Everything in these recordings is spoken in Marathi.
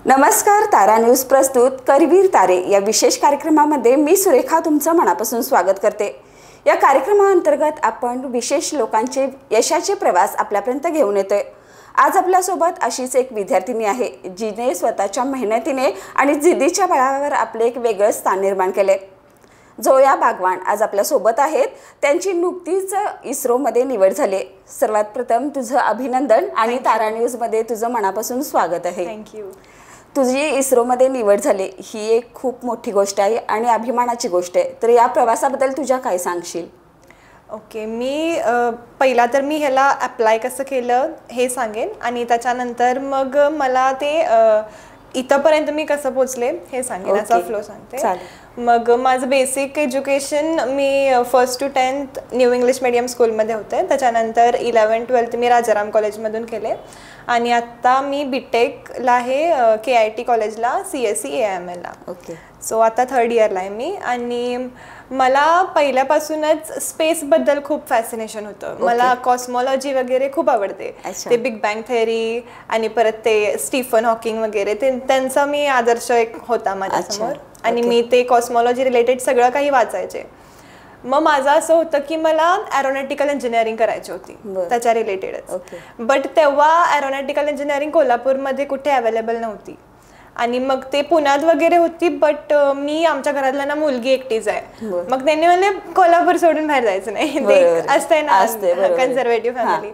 नमस्कार, तारा न्यूज प्रस्तुत करवीर तारे या विशेष कार्यक्रमामध्ये मी सुरेखा तुमचं मनापासून स्वागत करते। या कार्यक्रमाअंतर्गत आपण विशेष लोकांचे यशाचे प्रवास आपल्यापर्यंत घेऊन येतोय। आज आपल्यासोबत अशीच एक विद्यार्थिनी आहे जिने स्वतःच्या मेहनतीने आणि जिद्दीच्या बळावर आपले एक वेगळे स्थान निर्माण केले। जोया बागवान आज आपल्या सोबत आहेत। त्यांची नुकतीच इस्रोमध्ये निवड झाली। सर्वात प्रथम तुझं अभिनंदन आणि तारा न्यूज मध्ये तुझं मनापासून स्वागत आहे। थँक्यू। तुझी इस्रोमध्ये निवड झाली ही एक खूप मोठी गोष्ट आहे आणि अभिमानाची गोष्ट आहे। तर या प्रवासाबद्दल तुझ्या काय सांगशील? ओके, मी पहिला तर मी ह्याला अप्लाय कसं केलं हे सांगेन आणि त्याच्यानंतर मग मला ते इथपर्यंत मी कसं पोहोचले हे सांगेन। असा फ्लो सांगते। मग माझं basic education me 1st to 10th new English medium स्कूलमध्ये होते। त्याच्यानंतर 11th 12th मी राजाराम कॉलेजमधून केले आणि आता मी बीटेकला आहे KIT कॉलेजला CSE AIML ला। ओके, सो आता 3rd इयरला आहे मी आणि मला पहिल्यापासूनच स्पेसबद्दल खूप फॅसिनेशन होतं। मला कॉस्मॉलॉजी वगैरे खूप आवडते। ते बिग बँग थेअरी आणि परत ते स्टीफन हॉकिंग वगैरे त्यांचा मी आदर्श एक होता माझ्यासमोर आणि मी ते कॉस्मॉलॉजी रिलेटेड सगळं काही वाचायचे। मग माझं असं होतं की मला एरोनॉटिकल इंजिनिअरिंग करायची होती त्याच्या रिलेटेडच। बट तेव्हा एरोनॉटिकल इंजिनिअरिंग कोल्हापूरमध्ये कुठे अवेलेबल नव्हती आणि मग ते पुण्यात वगैरे होती। बट मी आमच्या घरातल्या ना मुलगी एकटीच आहे। मग त्यांनी म्हणले कोल्हापूर सोडून बाहेर जायचं नाही, ते असते ना कन्झर्वेटिव्ह फॅमिली।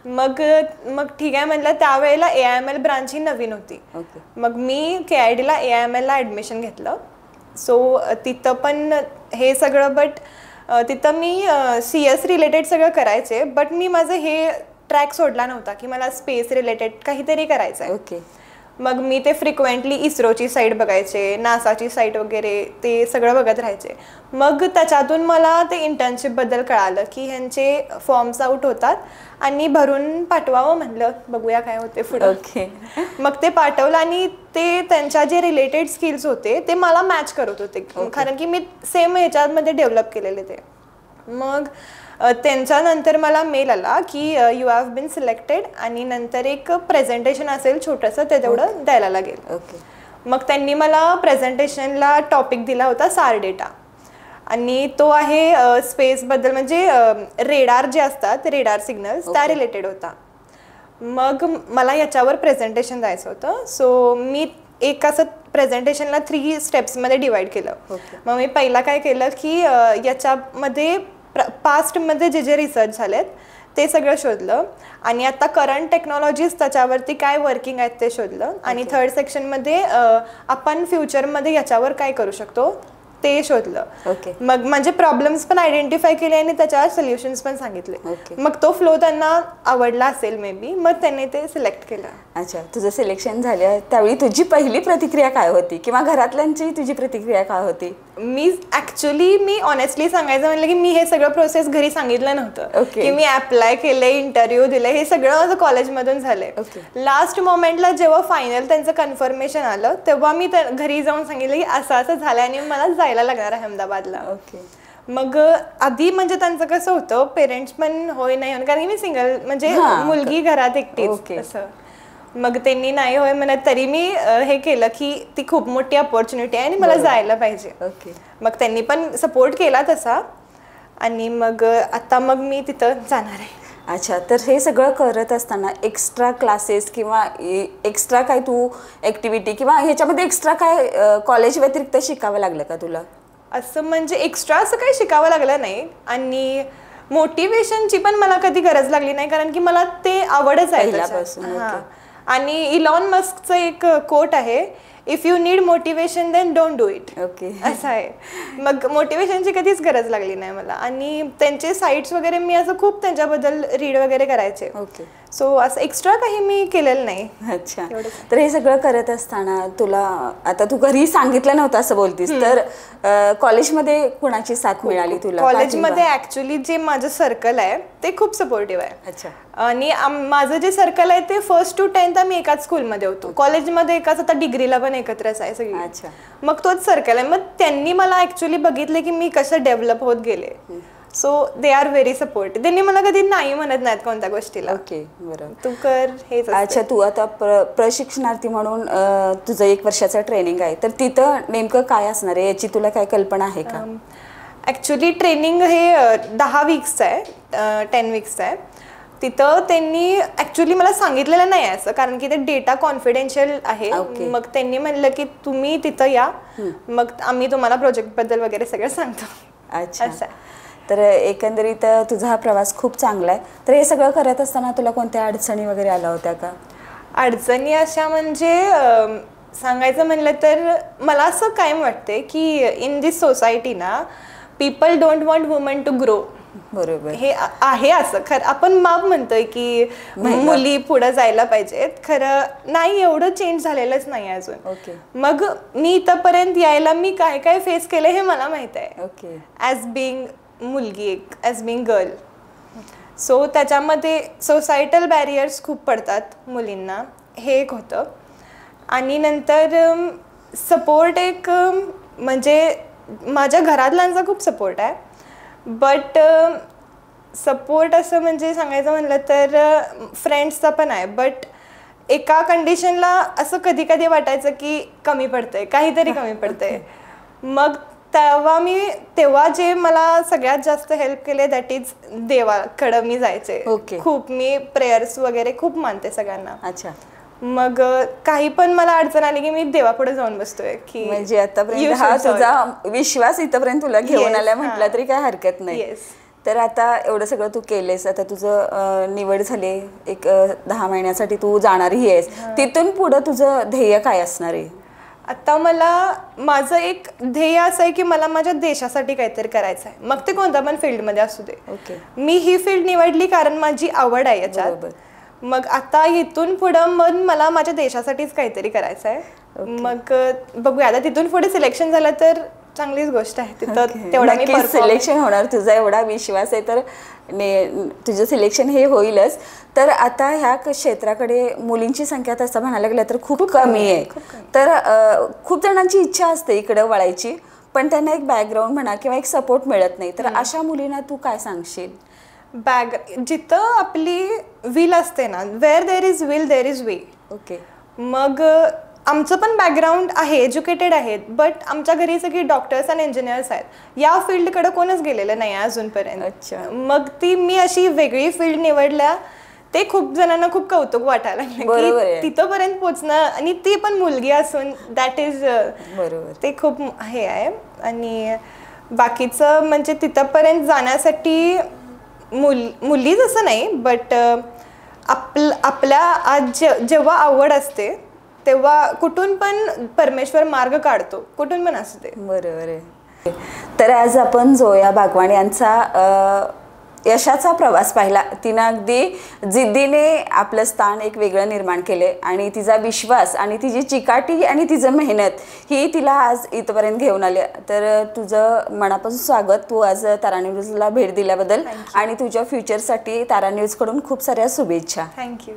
मग ठीक आहे म्हणलं। त्यावेळेला AIML ब्रांच ही नवीन होती। मग मी KIT ला AIML ला ऍडमिशन घेतलं। सो तिथं पण हे सगळं बट तिथं मी CS रिलेटेड सगळं करायचे। बट मी माझं हे ट्रॅक सोडला नव्हता की मला स्पेस रिलेटेड काहीतरी करायचं आहे। मग मी ते फ्रिक्वेंटली इस्रोची साईट बघायचे, नासाची साईट वगैरे ते सगळं बघत राहायचे। मग त्याच्यातून मला ते इंटर्नशिपबद्दल कळालं की ह्यांचे फॉर्म्स आउट होतात आणि भरून पाठवावं म्हणलं, बघूया काय होते पुढे। मग ते पाठवलं आणि ते त्यांच्या जे रिलेटेड स्किल्स होते ते मला मॅच करत होते कारण की मी सेम ह्याच्यामध्ये डेव्हलप केलेले ते। मग त्यांच्यानंतर मला मेल आला की यू हॅव बीन सिलेक्टेड आणि नंतर एक प्रेझेंटेशन असेल छोटंसं, ते तेवढं द्यायला लागेल। मग त्यांनी मला प्रेझेंटेशनला टॉपिक दिला होता SAR डेटा आणि तो आहे स्पेसबद्दल, म्हणजे रेडार जे असतात रेडार सिग्नल्स त्या रिलेटेड होता। मग मला याच्यावर प्रेझेंटेशन द्यायचं होतं। सो मी एक असं प्रेझेंटेशनला 3 स्टेप्समध्ये डिवाइड केलं। मग मी पहिला काय केलं की याच्यामध्ये पास्टमध्ये जे रिसर्च झालेत ते सगळं शोधलं आणि आता करंट टेक्नॉलॉजीज त्याच्यावरती काय वर्किंग आहेत ते शोधलं आणि 3rd सेक्शनमध्ये आपण फ्युचरमध्ये याच्यावर काय करू शकतो ते शोधलं। मग म्हणजे प्रॉब्लेम्स पण आयडेंटिफाय केले आणि त्याच्यावर सोल्युशन्स पण सांगितले। मग तो फ्लो त्यांना आवडला असेल मे बी, मग त्यांनी ते सिलेक्ट केलं। अच्छा, तुझं सिलेक्शन झालं त्यावेळी तुझी पहिली प्रतिक्रिया काय होती किंवा घरातल्यांची तुझी प्रतिक्रिया काय होती? मी ऑनेस्टली सांगायचं म्हणलं की मी हे सगळं प्रोसेस घरी सांगितलं नव्हतं की मी अप्लाय केले, इंटरव्ह्यू दिले, हे सगळं माझं कॉलेजमधून झालंय। लास्ट मोमेंटला जेव्हा फायनल त्यांचं कन्फर्मेशन आलं तेव्हा मी घरी जाऊन सांगितलं की असं असं झालं आणि मला जायला लागणार आहे अहमदाबादला। मग आधी म्हणजे त्यांचं कसं होतं, पेरेंट्स पण होय नाही होय, कारण की मी सिंगल म्हणजे मुलगी घरात एकटीच असं। मग त्यांनी नाही होय म्हणत तरी मी हे केलं की ती खूप मोठी अपॉर्च्युनिटी आहे आणि मला जायला पाहिजे। मग त्यांनी पण सपोर्ट केला तसा आणि मग आता मग मी तिथं जाणार आहे। अच्छा, तर हे सगळं करत असताना एक्स्ट्रा क्लासेस किंवा एक्स्ट्रा काय तू ॲक्टिव्हिटी किंवा ह्याच्यामध्ये एक्स्ट्रा काय कॉलेज व्यतिरिक्त शिकावं लागलं का तुला? असं म्हणजे एक्स्ट्रा असं काही शिकावं लागलं नाही आणि मोटिवेशनची पण मला कधी गरज लागली नाही कारण की मला ते आवडच आहे। आणि इलॉन मस्कचं एक कोट आहे, if you need motivation then don't do it, असं आहे। मग मोटिवेशनची कधीच गरज लागली नाही मला आणि त्यांचे साईट्स वगैरे मी असं खूप त्यांच्याबद्दल रीड वगैरे करायचे। सो असं एक्स्ट्रा काही मी केलेलं नाही। अच्छा, तर हे सगळं करत असताना तुला आता तू घरी सांगितलं नव्हतं असं बोलतीस, तर कॉलेजमध्ये कोणाची साथ मिळाली तुला? कॉलेजमध्ये ऍक्च्युली जे माझं सर्कल आहे ते खूप सपोर्टिव्ह आहे। अच्छा, आणि माझं जे सर्कल आहे ते 1st to 10th आम्ही एकाच स्कूलमध्ये होतो, कॉलेजमध्ये एकाच, आता डिग्रीला पण एकत्रच आहे सगळी। अच्छा, मग तोच सर्कल आहे। मग त्यांनी मला ऍक्च्युली बघितले की मी कसं डेव्हलप होत गेले। So they are very support. त्यांनी मला कधी नाही म्हणत नाहीत कोणत्या गोष्टीला. ओके, बरं. तू कर हेच. अच्छा, तू आता प्रशिक्षणार्थी म्हणून तुझं 1 वर्षाचं ट्रेनिंग आहे, तर तिथं नेमकं काय असणार आहे याची तुला काय कल्पना आहे का? ॲक्च्युली ट्रेनिंग हे 10 वीक्सचं आहे, 10 वीक्सचं आहे. तिथं त्यांनी ॲक्च्युली मला सांगितलेलं नाही आहे असं, कारण की ते डेटा कॉन्फिडेन्शियल आहे. मग त्यांनी म्हणलं की तुम्ही तिथं या, मग आम्ही तुम्हाला प्रोजेक्टबद्दल वगैरे सगळं सांगतो. अच्छा, तर एकंदरीत तुझा हा प्रवास खूप चांगला आहे. तर हे सगळं करत असताना तुला कोणत्या अडचणी वगैरे आल्या होत्या का? अडचणी अशा म्हणजे सांगायचं म्हणलं तर मला असं कायम वाटते की इन दिस सोसायटी ना people don't want woman to grow. बरोबर, हे आहे असं खरं. आपण माप म्हणतोय की मुली पुढे जायला पाहिजेत, खरं नाही, एवढं चेंज झालेलंच नाही अजून. ओके. मग मी इथपर्यंत यायला मी काय काय फेस केलं हे मला माहित आहे. ओके. ॲज बिंग मुलगी, ॲज बिंग गर्ल. सो त्याच्यामध्ये सोसायटल बॅरियर्स खूप पडतात मुलींना, हे एक होतं. आणि नंतर सपोर्ट एक म्हणजे माझ्या घरातल्यांचा खूप सपोर्ट आहे, बट सपोर्ट असं म्हणजे सांगायचं म्हणलं तर फ्रेंड्सचा पण आहे. बट एका कंडिशनला असं कधी कधी वाटायचं की कमी पडतंय, काहीतरी कमी पडतंय. मग तेव्हा जे मला सगळ्यात जास्त हेल्प केले दॅट इज देवाकडं मी जायचे. खूप मी प्रेयर्स वगैरे खूप मानते सगळ्यांना. अच्छा. मग काही पण मला अडचण आली की मी देवापुढे जाऊन बसतोय की म्हणजे आतापर्यंत हा तुझा विश्वास इथपर्यंत तुला घेऊन आला म्हटलं तरी काय हरकत नाही. तर आता एवढं सगळं तू केलेस, आता तुझं निवड झाली, एक 10 महिन्यासाठी तू जाणारही आहेस. तिथून पुढं तुझं ध्येय काय असणार आहे? आता मला माझं एक ध्येय असं आहे की मला माझ्या देशासाठी काहीतरी करायचं आहे, मग ते कोणत्या पण फील्डमध्ये असू दे. मी ही फील्ड निवडली कारण माझी आवड आहे याच्यात. मग आता इथून पुढं मग मला माझ्या देशासाठीच काहीतरी करायचं आहे. मग बघूया, आता तिथून पुढे सिलेक्शन झालं तर चांगलीच गोष्ट आहे. तिथं तेवढा मी सिलेक्शन होणार, तुझा एवढा विश्वास आहे तर तुझं सिलेक्शन हे होईलच. तर आता ह्या क्षेत्राकडे मुलींची संख्या तसं म्हणायला गेलं तर खूप कमी आहे. तर खूप जणांची इच्छा असते इकडं वळायची, पण त्यांना एक बॅकग्राऊंड म्हणा किंवा एक सपोर्ट मिळत नाही. तर अशा मुलींना तू काय सांगशील? जिथं आपली विल असते ना, where there is will there is way. Okay. मग आमचं पण बॅकग्राऊंड आहे, एज्युकेटेड आहेत, बट आमच्या घरी सगळी डॉक्टर्स आणि इंजिनियर्स आहेत. या फील्डकडे कोणच गेलेलं नाही अजूनपर्यंत. मग मी अशी वेगळी फील्ड निवडल्या, ते खूप जणांना खूप कौतुक वाटायला लागलं की तिथंपर्यंत पोचणं, आणि ती पण मुलगी असून, दॅट इज बरोबर, ते खूप हे आहे. आणि बाकीचं म्हणजे तिथंपर्यंत जाण्यासाठी मुलीच असं नाही, बट आपल्या आज जेव्हा आवड असते तेव्हा कुठून पण परमेश्वर मार्ग काढतो, कुठून पण असते. बरोबर आहे. तर आज आपण जोया बागवान यांचा यशाचा प्रवास पाहिला. तिनं अगदी जिद्दीने आपलं स्थान एक वेगळं निर्माण केले, आणि तिचा विश्वास आणि तिची चिकाटी आणि तिचं मेहनत ही तिला आज इथपर्यंत घेऊन आली. तर तुझं मनापासून स्वागत, तू आज तारा न्यूजला भेट दिल्याबद्दल, आणि तुझ्या फ्युचरसाठी तारा न्यूजकडून खूप साऱ्या शुभेच्छा. थँक्यू.